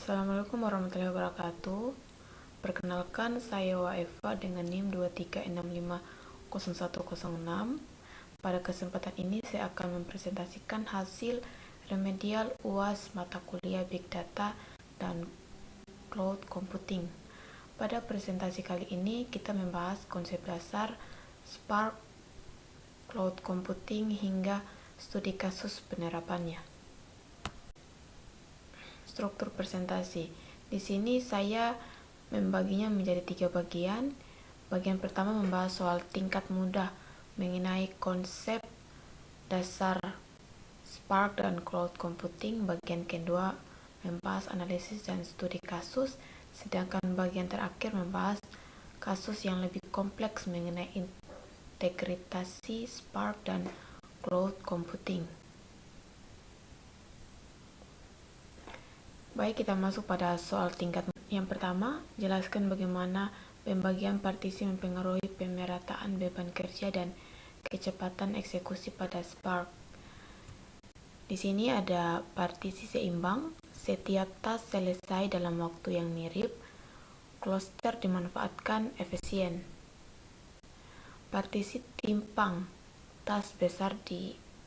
Assalamualaikum warahmatullahi wabarakatuh. Perkenalkan, saya Waeva dengan NIM 236501006. Pada kesempatan ini saya akan mempresentasikan hasil remedial UAS mata kuliah Big Data dan Cloud Computing. Pada presentasi kali ini kita membahas konsep dasar Spark, Cloud Computing hingga studi kasus penerapannya. Struktur presentasi. Di sini saya membaginya menjadi 3 bagian. Bagian pertama membahas soal tingkat mudah mengenai konsep dasar Spark dan Cloud Computing. Bagian kedua membahas analisis dan studi kasus, sedangkan bagian terakhir membahas kasus yang lebih kompleks mengenai integritasi Spark dan Cloud Computing. Baik, kita masuk pada soal tingkat. Yang pertama, jelaskan bagaimana pembagian partisi mempengaruhi pemerataan beban kerja dan kecepatan eksekusi pada Spark. Di sini ada partisi seimbang, setiap task selesai dalam waktu yang mirip, cluster dimanfaatkan efisien. Partisi timpang, task besar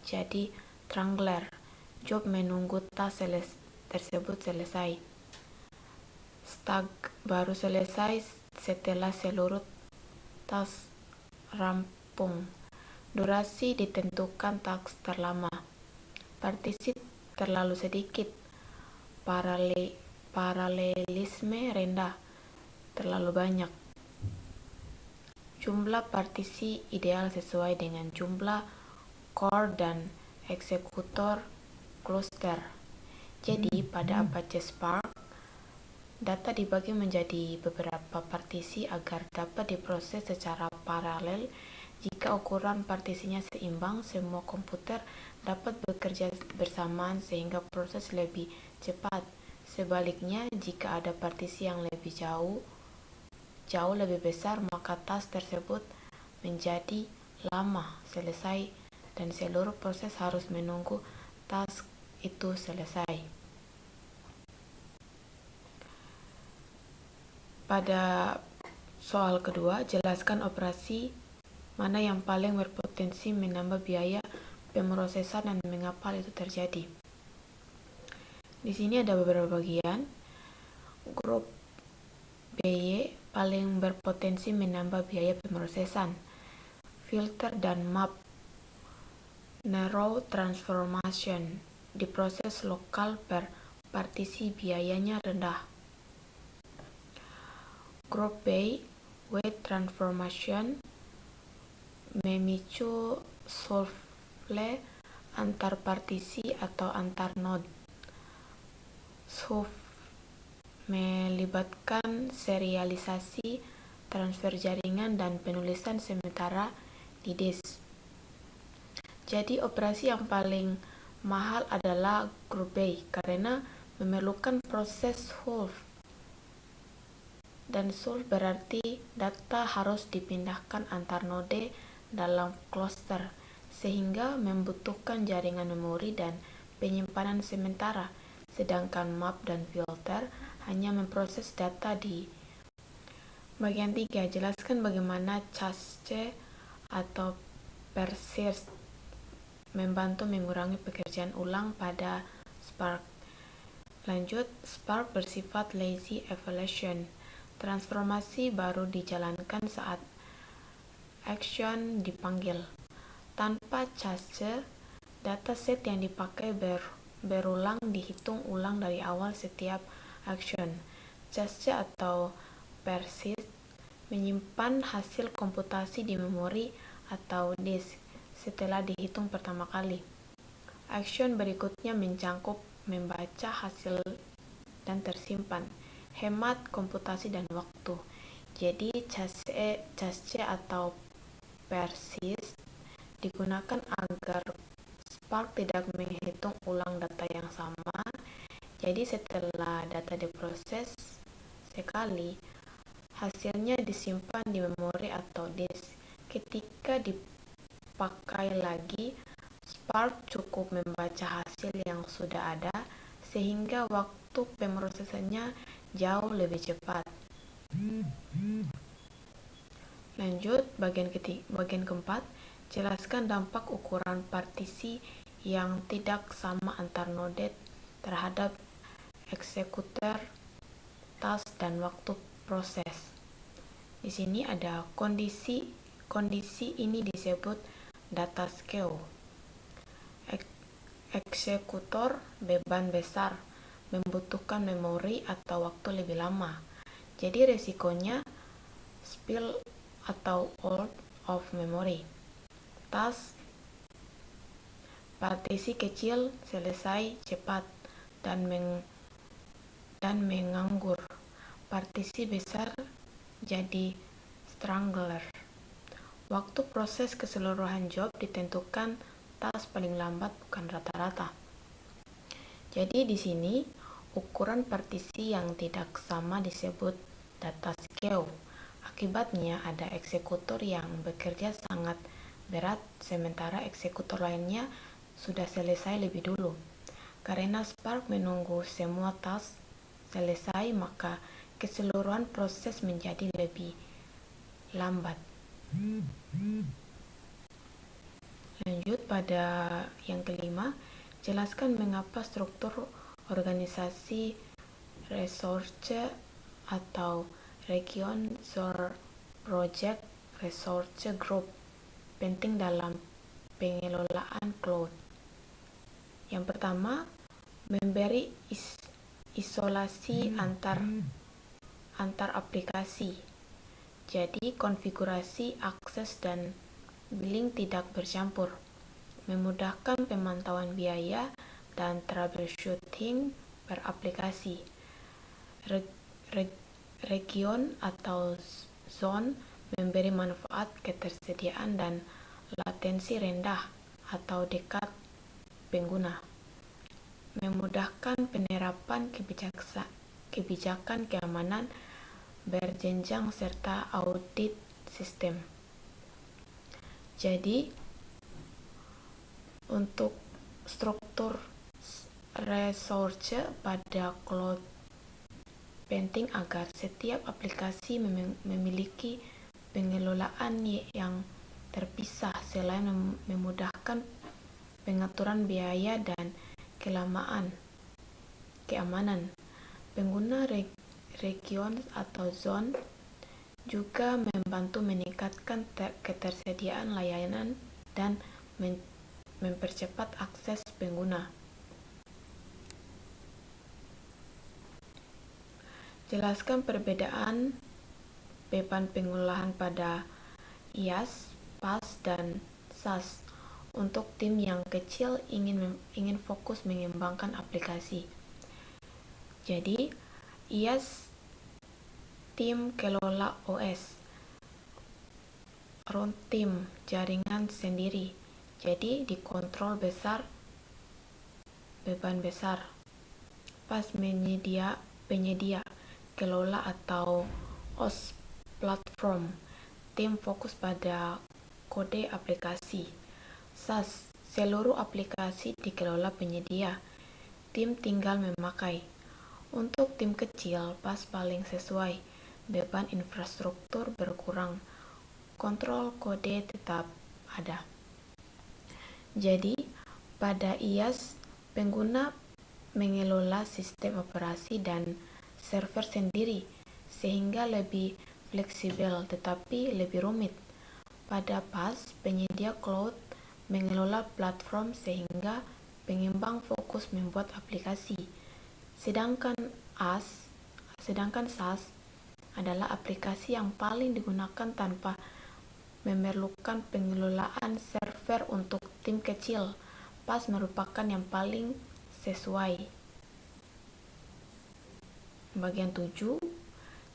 jadi triangular, job menunggu task tersebut selesai. Stag baru selesai setelah seluruh task rampung. Durasi ditentukan task terlama. Partisi terlalu sedikit. Paralelisme rendah. Terlalu banyak. Jumlah partisi ideal sesuai dengan jumlah core dan eksekutor cluster. Jadi, pada Apache Spark, data dibagi menjadi beberapa partisi agar dapat diproses secara paralel. Jika ukuran partisinya seimbang, semua komputer dapat bekerja bersamaan sehingga proses lebih cepat. Sebaliknya, jika ada partisi yang jauh lebih besar, maka task tersebut menjadi lama selesai dan seluruh proses harus menunggu task itu selesai. Pada soal kedua, jelaskan operasi mana yang paling berpotensi menambah biaya pemrosesan dan mengapa hal itu terjadi. Di sini ada beberapa bagian. Grup BY paling berpotensi menambah biaya pemrosesan. Filter dan map narrow transformation diproses lokal per partisi biayanya rendah. Grup B, weight transformation memicu shuffle antar partisi atau antar node. Shuffle melibatkan serialisasi, transfer jaringan, dan penulisan sementara di disk. Jadi operasi yang paling mahal adalah grup B karena memerlukan proses shuffle. Dan shuffle berarti data harus dipindahkan antar node dalam cluster, sehingga membutuhkan jaringan memori dan penyimpanan sementara, sedangkan map dan filter hanya memproses data di bagian 3. Jelaskan bagaimana cache atau persist membantu mengurangi pekerjaan ulang pada Spark. Lanjut, Spark bersifat lazy evaluation. Transformasi baru dijalankan saat action dipanggil. Tanpa cache, dataset yang dipakai berulang dihitung ulang dari awal setiap action. Cache atau persist menyimpan hasil komputasi di memori atau disk setelah dihitung pertama kali. Action berikutnya mencangkup membaca hasil dan tersimpan. Hemat komputasi dan waktu. Jadi cache atau persist digunakan agar Spark tidak menghitung ulang data yang sama. Jadi setelah data diproses sekali, hasilnya disimpan di memori atau disk. Ketika dipakai lagi, Spark cukup membaca hasil yang sudah ada sehingga waktu pemrosesannya jauh lebih cepat. Lanjut, bagian keempat, jelaskan dampak ukuran partisi yang tidak sama antar node terhadap eksekutor, task, dan waktu proses. Di sini ada kondisi ini disebut data scale. Eksekutor beban besar, membutuhkan memori atau waktu lebih lama. Jadi resikonya spill atau out of memory. Task partisi kecil selesai cepat dan menganggur. Partisi besar jadi strangler. Waktu proses keseluruhan job ditentukan task paling lambat, bukan rata-rata. Jadi di sini ukuran partisi yang tidak sama disebut data scale. Akibatnya ada eksekutor yang bekerja sangat berat sementara eksekutor lainnya sudah selesai lebih dulu. Karena Spark menunggu semua task selesai, maka keseluruhan proses menjadi lebih lambat. Lanjut pada yang kelima, jelaskan mengapa struktur organisasi resource atau region project resource group penting dalam pengelolaan cloud. Yang pertama, memberi isolasi antar aplikasi. Jadi konfigurasi, akses, dan billing tidak bercampur, memudahkan pemantauan biaya dan troubleshooting per aplikasi. Region atau zone memberi manfaat ketersediaan dan latensi rendah atau dekat pengguna, memudahkan penerapan kebijakan keamanan berjenjang serta audit sistem. Jadi untuk struktur resource pada cloud penting agar setiap aplikasi memiliki pengelolaan yang terpisah selain memudahkan pengaturan biaya dan keamanan. Pengguna region atau zone juga membantu meningkatkan ketersediaan layanan dan mempercepat akses pengguna. Jelaskan perbedaan beban pengolahan pada IaaS, PaaS, dan SaaS untuk tim yang kecil ingin fokus mengembangkan aplikasi. Jadi, IaaS tim kelola OS, runtime jaringan sendiri. Jadi dikontrol beban besar. PaaS penyedia kelola atau OS platform, tim fokus pada kode aplikasi. SaaS, seluruh aplikasi dikelola penyedia, tim tinggal memakai. Untuk tim kecil, PaaS paling sesuai, beban infrastruktur berkurang, kontrol kode tetap ada. Jadi, pada IaaS, pengguna mengelola sistem operasi dan server sendiri, sehingga lebih fleksibel tetapi lebih rumit. Pada PaaS, penyedia cloud mengelola platform sehingga pengembang fokus membuat aplikasi. Sedangkan SaaS adalah aplikasi yang paling digunakan tanpa memerlukan pengelolaan server untuk tim kecil. PaaS merupakan yang paling sesuai. Bagian 7,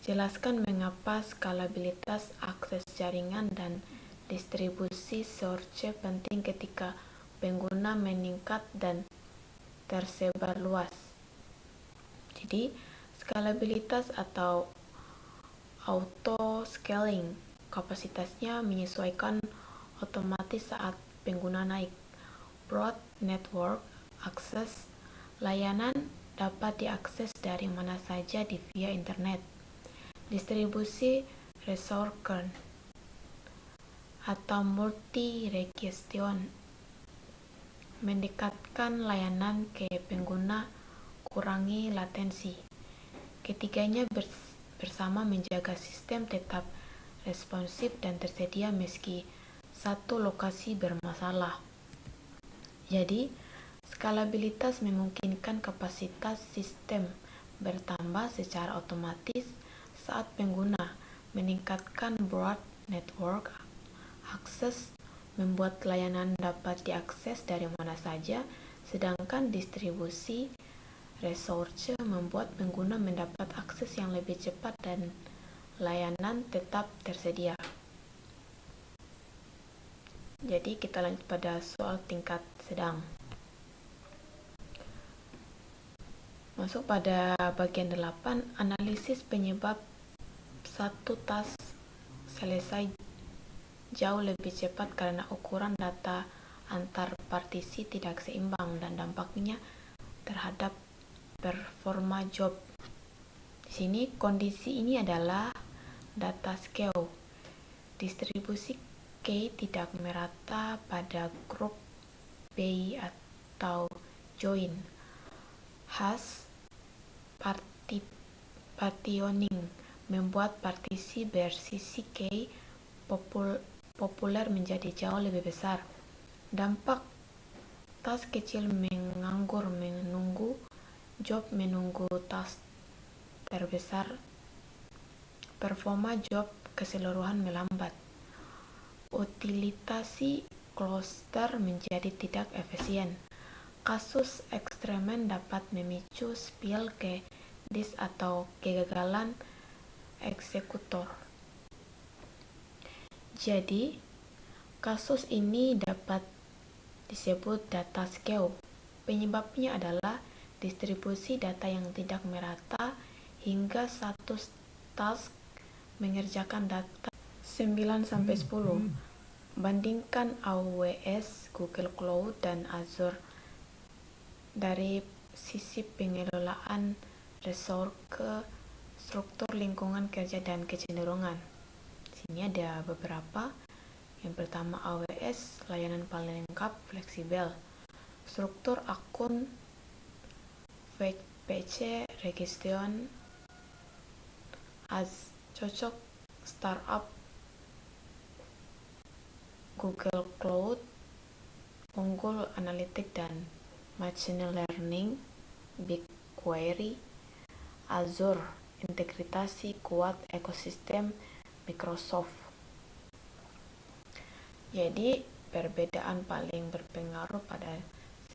jelaskan mengapa skalabilitas akses jaringan dan distribusi search penting ketika pengguna meningkat dan tersebar luas. Jadi, skalabilitas atau auto scaling, kapasitasnya menyesuaikan otomatis saat pengguna naik. Broad network access, layanan dapat diakses dari mana saja via internet. Distribusi resource atau multi-region mendekatkan layanan ke pengguna, kurangi latensi. Ketiganya bersama menjaga sistem tetap responsif dan tersedia meski satu lokasi bermasalah. Jadi, skalabilitas memungkinkan kapasitas sistem bertambah secara otomatis saat pengguna meningkatkan broad network akses, membuat layanan dapat diakses dari mana saja, sedangkan distribusi resource membuat pengguna mendapat akses yang lebih cepat dan layanan tetap tersedia. Jadi kita lanjut pada soal tingkat sedang. Masuk pada bagian 8, analisis penyebab satu task selesai jauh lebih cepat karena ukuran data antar partisi tidak seimbang dan dampaknya terhadap performa job. Di sini kondisi ini adalah data scale. Distribusi K tidak merata pada grup B atau join. Hash partitioning membuat partisi bersisi K populer menjadi jauh lebih besar. Dampak task kecil menganggur menunggu job menunggu task terbesar. Performa job keseluruhan melambat. Utilisasi cluster menjadi tidak efisien. Kasus ekstremen dapat memicu spill ke disk atau kegagalan eksekutor. Jadi, kasus ini dapat disebut data scale. Penyebabnya adalah distribusi data yang tidak merata hingga satu task mengerjakan data 9-10. Bandingkan AWS, Google Cloud, dan Azure dari sisi pengelolaan resource ke struktur lingkungan kerja dan kecenderungan. Sini ada beberapa. Yang pertama AWS, layanan paling lengkap, fleksibel. Struktur akun PC, registration as cocok. Startup Google Cloud, unggul analitik dan machine learning. BigQuery, Azure, integrasi kuat ekosistem Microsoft. Jadi, perbedaan paling berpengaruh pada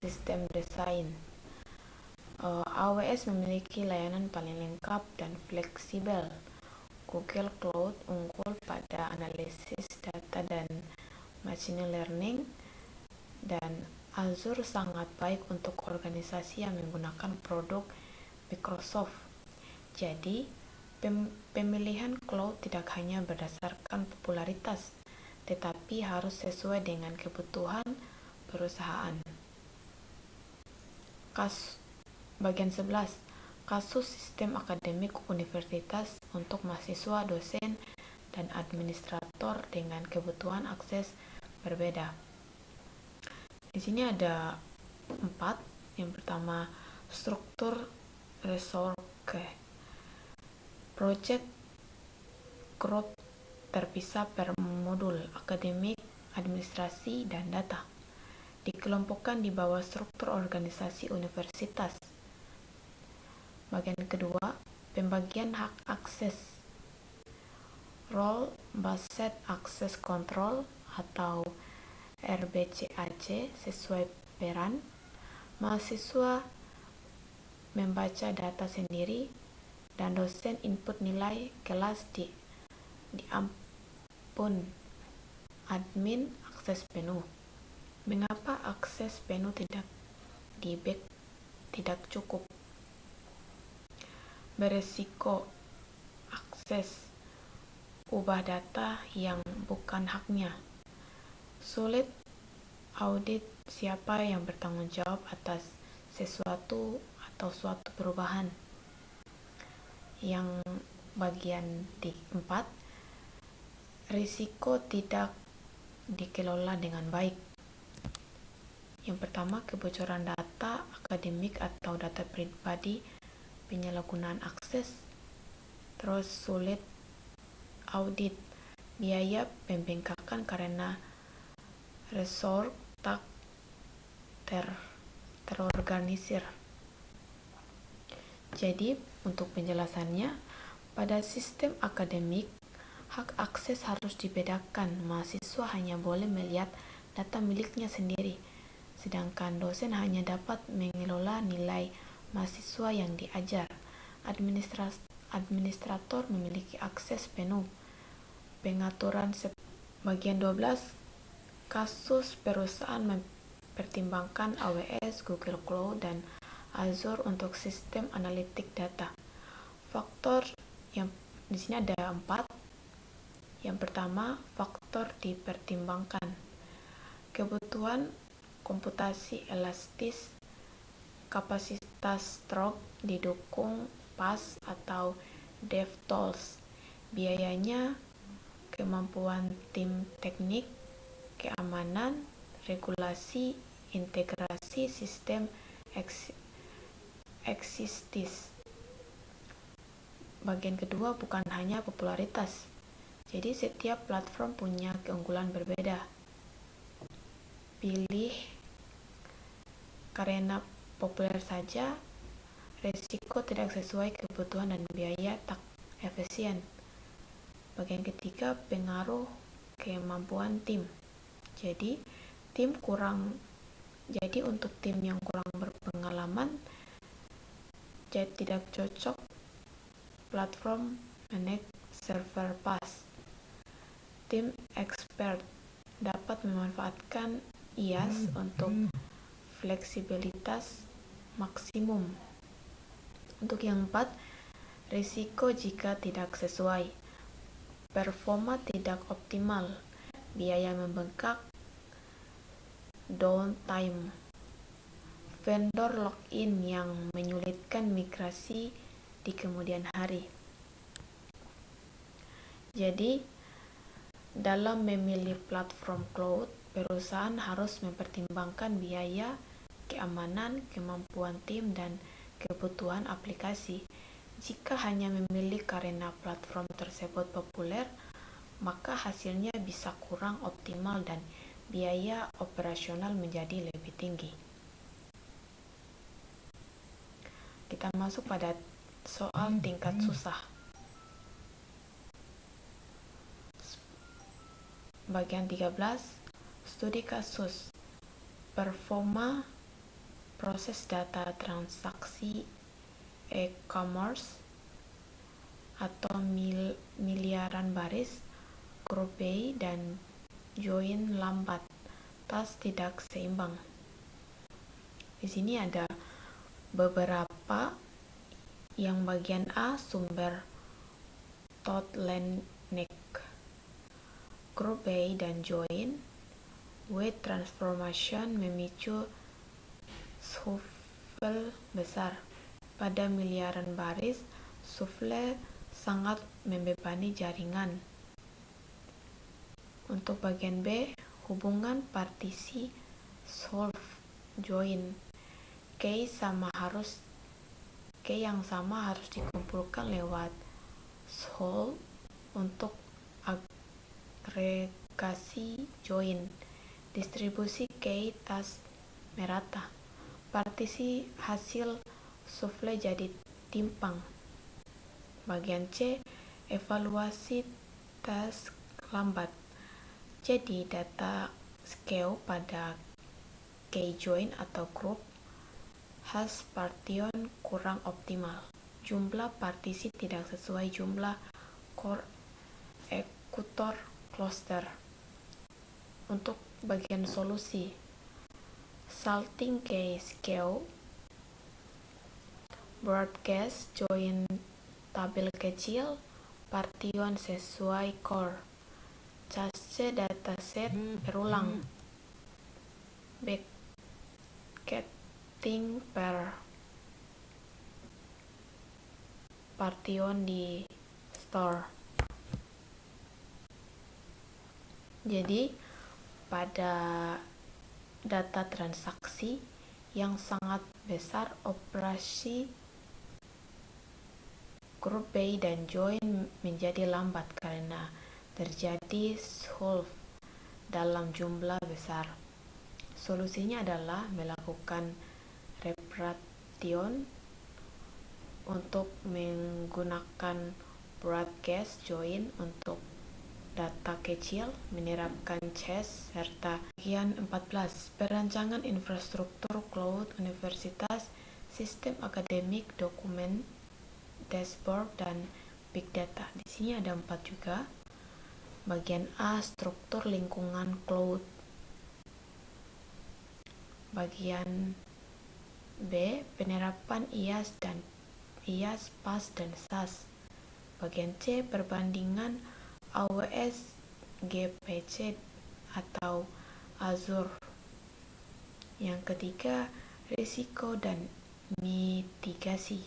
sistem desain. AWS memiliki layanan paling lengkap dan fleksibel. Google Cloud unggul pada analisis data dan machine learning, dan Azure sangat baik untuk organisasi yang menggunakan produk Microsoft. Jadi, pemilihan cloud tidak hanya berdasarkan popularitas, tetapi harus sesuai dengan kebutuhan perusahaan. Bagian 11. Kasus sistem akademik universitas untuk mahasiswa, dosen, dan administrator dengan kebutuhan akses berbeda. Di sini ada 4. Yang pertama, struktur resource. Project group terpisah per modul, akademik, administrasi, dan data. Dikelompokkan di bawah struktur organisasi universitas. Bagian kedua, pembagian hak akses. Role Based Access Control atau RBCAC sesuai peran. Mahasiswa membaca data sendiri dan dosen input nilai kelas di ampun. Admin akses penuh. Mengapa akses penuh tidak cukup? Beresiko akses ubah data yang bukan haknya. Sulit audit siapa yang bertanggung jawab atas sesuatu atau suatu perubahan. Yang bagian 4, risiko tidak dikelola dengan baik. Yang pertama, kebocoran data akademik atau data pribadi, penyalahgunaan akses, terus sulit audit, biaya pembengkakan karena resource tak terorganisir. Jadi, untuk penjelasannya, pada sistem akademik, hak akses harus dibedakan. Mahasiswa hanya boleh melihat data miliknya sendiri, sedangkan dosen hanya dapat mengelola nilai mahasiswa yang diajar. Administrator memiliki akses penuh. Pengaturan bagian 12, kasus perusahaan mempertimbangkan AWS, Google Cloud, dan Azure untuk sistem analitik data. Faktor yang di sini ada 4. Yang pertama, faktor dipertimbangkan. Kebutuhan komputasi elastis, kapasitas stroke didukung PAS atau DevTools, biayanya, kemampuan tim teknik, keamanan, regulasi, integrasi sistem eksistis. Bagian kedua bukan hanya popularitas. Jadi setiap platform punya keunggulan berbeda. Pilih karena populer saja, risiko tidak sesuai kebutuhan dan biaya tak efisien. Bagian ketiga, pengaruh kemampuan tim. Jadi untuk tim yang kurang berpengalaman, jadi tidak cocok platform manage server PAS. Tim expert dapat memanfaatkan IaaS untuk fleksibilitas maksimum. Untuk yang 4, risiko jika tidak sesuai, performa tidak optimal, biaya membengkak, downtime, vendor login yang menyulitkan migrasi di kemudian hari. Jadi, dalam memilih platform cloud, perusahaan harus mempertimbangkan biaya, keamanan, kemampuan tim, dan kebutuhan aplikasi. Jika hanya memilih karena platform tersebut populer, maka hasilnya bisa kurang optimal dan biaya operasional menjadi lebih tinggi. Kita masuk pada soal tingkat susah. Bagian 13, studi kasus, performa proses data transaksi e-commerce atau miliaran baris, group B dan join lambat, tas tidak seimbang. Di sini ada beberapa. Yang bagian A, sumber bottleneck, group A dan join, weight transformation memicu shuffle besar. Pada miliaran baris, shuffle sangat membebani jaringan. Untuk bagian B, hubungan partisi solve join, key yang sama harus dikumpulkan lewat solve untuk agregasi join. Distribusi key tas merata. Partisi hasil shuffle jadi timpang. Bagian C, evaluasi task lambat. Jadi data skew pada key join atau group has partition kurang optimal. Jumlah partisi tidak sesuai jumlah core executor cluster. Untuk bagian solusi, salting key skew, broadcast join tabel kecil, partition sesuai core, cache dataset berulang, bucketing per Partion di store. Jadi pada data transaksi yang sangat besar, operasi group by dan join menjadi lambat karena terjadi solve dalam jumlah besar. Solusinya adalah melakukan repartition untuk menggunakan broadcast join untuk data kecil, menerapkan CHASS, serta bagian 14, perancangan infrastruktur cloud universitas, sistem akademik, dokumen, dashboard, dan big data. Di sini ada 4 juga. Bagian A, struktur lingkungan cloud. Bagian B, penerapan IaaS, PaaS, dan SaaS. Bagian C, perbandingan AWS, GPC, atau Azure. Yang ketiga, risiko dan mitigasi.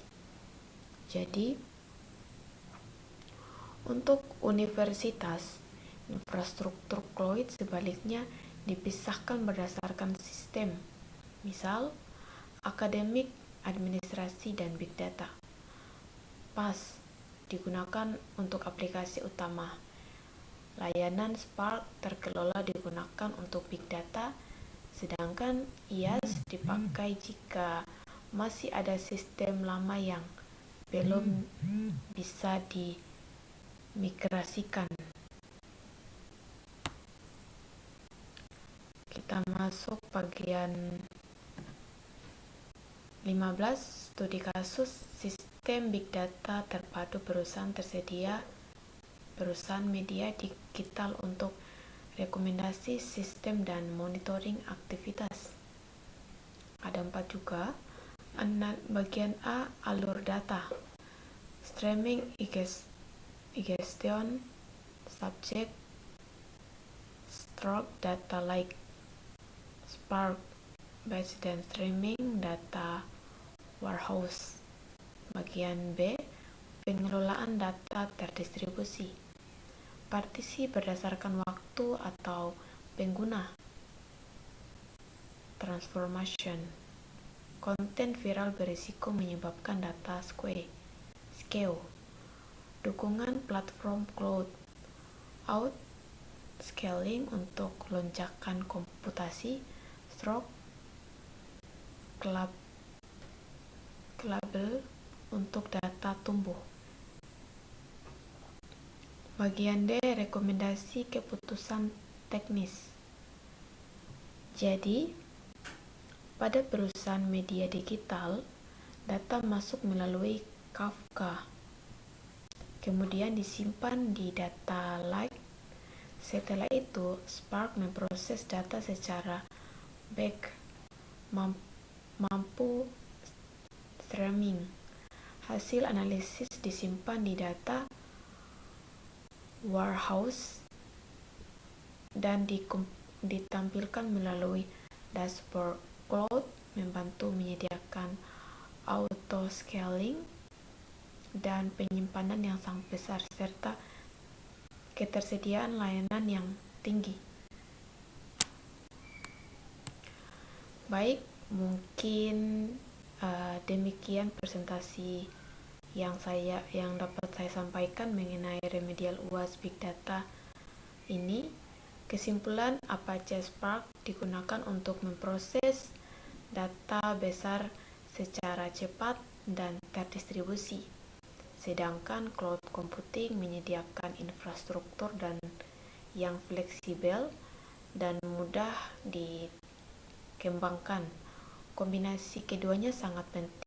Jadi, untuk universitas, infrastruktur cloud sebaliknya dipisahkan berdasarkan sistem. Misal, akademik, administrasi, dan big data. PaaS digunakan untuk aplikasi utama. Layanan Spark terkelola digunakan untuk big data, sedangkan IaaS dipakai jika masih ada sistem lama yang belum bisa dimigrasikan. Kita masuk bagian 15, studi kasus sistem big data terpadu perusahaan tersedia, perusahaan media digital untuk rekomendasi sistem dan monitoring aktivitas. Ada 4 juga. Bagian A, alur data, streaming, ingestion, subject, stroke, data like Spark, batch, dan streaming, data warehouse. Bagian B, pengelolaan data terdistribusi, partisi berdasarkan waktu atau pengguna, transformation, konten viral berisiko menyebabkan data skew, dukungan platform cloud, out scaling untuk lonjakan komputasi, stroke, clubbable untuk data tumbuh. Bagian D, rekomendasi keputusan teknis. Jadi, pada perusahaan media digital, data masuk melalui Kafka, kemudian disimpan di data lake. Setelah itu, Spark memproses data secara batch, mampu streaming. Hasil analisis disimpan di data warehouse dan ditampilkan melalui dashboard. Cloud membantu menyediakan auto-scaling dan penyimpanan yang sangat besar serta ketersediaan layanan yang tinggi. Baik, mungkin demikian presentasi yang dapat saya sampaikan mengenai remedial UAS Big Data ini. Kesimpulan, Apache Spark digunakan untuk memproses data besar secara cepat dan terdistribusi, sedangkan cloud computing menyediakan infrastruktur yang fleksibel dan mudah dikembangkan. Kombinasi keduanya sangat penting